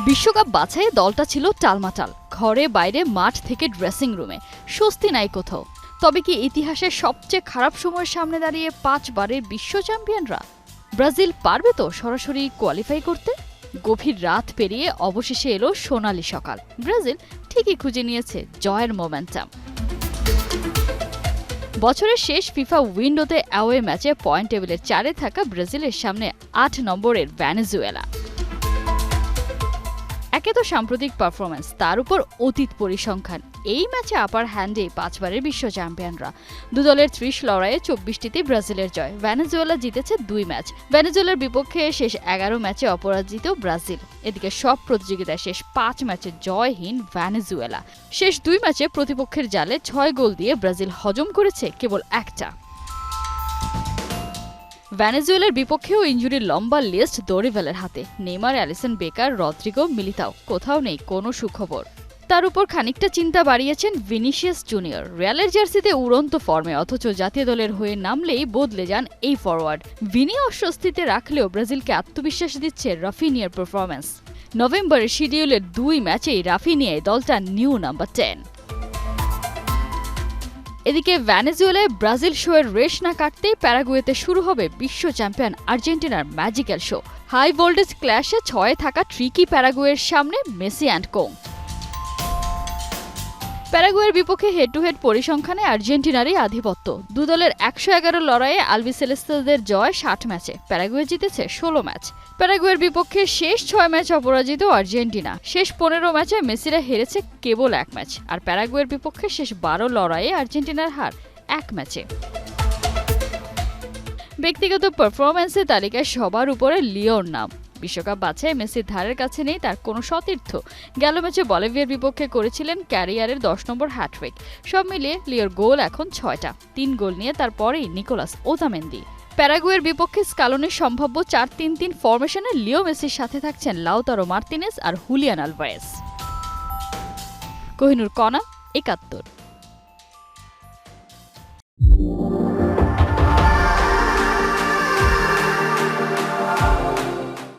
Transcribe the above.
বিশ্বকাপ বাছাইয়ে দলটা ছিল টালমাটাল। ঘরে বাইরে মাঠ থেকে ড্রেসিং রুমে স্বস্তি নাই কোথাও। তবে কি ইতিহাসের সবচেয়ে খারাপ সময়ের সামনে দাঁড়িয়ে 5 বারের বিশ্ব চ্যাম্পিয়নরা ব্রাজিল পারবে তো সরাসরি কোয়ালিফাই করতে? গভীর রাত পেরিয়ে অবশেষে এলো সোনালী সকাল। ব্রাজিল ঠিকই খুঁজে নিয়েছে জয়ের মোমেন্টাম। বছরের শেষ ফিফা উইন্ডোতে অ্যাওয়ে ম্যাচে পয়েন্ট টেবিলের 4-এ থাকা ব্রাজিলের সামনে 8 নম্বরের ভেনেজুয়েলা। একে তো সাম্প্রতিক পারফরমেন্স, তার উপর অতীত পরিসংখ্যান। এই ম্যাচে আপার হ্যান্ডে 5 বারের বিশ্ব চ্যাম্পিয়নরা। দু দলের 30 লড়াইয়ে 24টিতে ব্রাজিলের জয়। ভেনেজুয়েলা জিতেছে 2 ম্যাচ। ভেনেজুয়েলার বিপক্ষে শেষ 11 ম্যাচে অপরাজিত ব্রাজিল। এদিকে সব প্রতিযোগিতায় শেষ 5 ম্যাচে জয়হীন ভেনেজুয়েলা। শেষ 2 ম্যাচে প্রতিপক্ষের জালে 6 গোল দিয়ে ব্রাজিল হজম করেছে কেবল একটা। ভেনেজুয়েলার বিপক্ষেও ইনজুরির লম্বা লিস্ট দোরিভেলের হাতে। Neymar, Alisson Becker, Rodrigo, Militao, কোথাও নেই কোনো সুখবর। তার উপর খানিকটা চিন্তা বাড়িয়েছেন ভিনিসিয়াস জুনিয়র। রিয়ালের জার্সিতে উড়ন্ত ফর্মে, অথচ জাতীয় দলের হয়ে নামলেই বদলে যান এই ফরওয়ার্ড। ভিনি অস্বস্তিতে রাখলেও ব্রাজিলকে আত্মবিশ্বাস দিচ্ছে রাফিনিয়ার পারফরম্যান্স। নভেম্বরের শিডিউলের 2 ম্যাচেই রাফিনিয়ায় দলটা নিউ নাম্বার 10। এদিকে ভেনেজুয়েলায় ব্রাজিল শোয়ের রেশ না কাটতেই প্যারাগুয়েতে শুরু হবে বিশ্ব চ্যাম্পিয়ন আর্জেন্টিনার ম্যাজিক্যাল শো। হাই ভোল্টেজ ক্ল্যাশে 6-এ থাকা ট্রিকি প্যারাগুয়ের সামনে মেসি অ্যান্ড কোং। প্যারাগুয়ের বিপক্ষে হেড টু হেড পরিসংখ্যানে আর্জেন্টিনারই আধিপত্য। দু দলের 111 লড়াইয়ে আলবিসেলেস্তাদের জয় 60 ম্যাচে। প্যারাগুয়ে জিতেছে 16 ম্যাচ। প্যারাগুয়ের বিপক্ষে শেষ 6 ম্যাচ অপরাজিত আর্জেন্টিনা। শেষ 15 ম্যাচে মেসিরা হেরেছে কেবল 1 ম্যাচ। আর প্যারাগুয়ের বিপক্ষে শেষ 12 লড়াইয়ে আর্জেন্টিনার হার 1 ম্যাচে। ব্যক্তিগত পারফরম্যান্সের তালিকায় সবার উপরে লিওর নাম। বিশ্বকাপ বাছাই মেসির ধারের কাছে নেই তার কোনো সতীর্থ। গেল ম্যাচে বলিভিয়ার বিপক্ষে করেছিলেন ক্যারিয়ারের 10 নম্বর হ্যাট্রিক। সব মিলিয়ে লিওর গোল এখন 6টা। 3 গোল নিয়ে তারপরেই নিকোলাস ওতামেন্দি। প্যারাগুয়ের বিপক্ষে স্কালোনির সম্ভাব্য 4-3-3 ফরমেশনে লিও মেসির সাথে থাকছেন লাউতারো মার্তিনেজ আর হুলিয়ান আলভারেজ। কোহিনুর কণা, 71।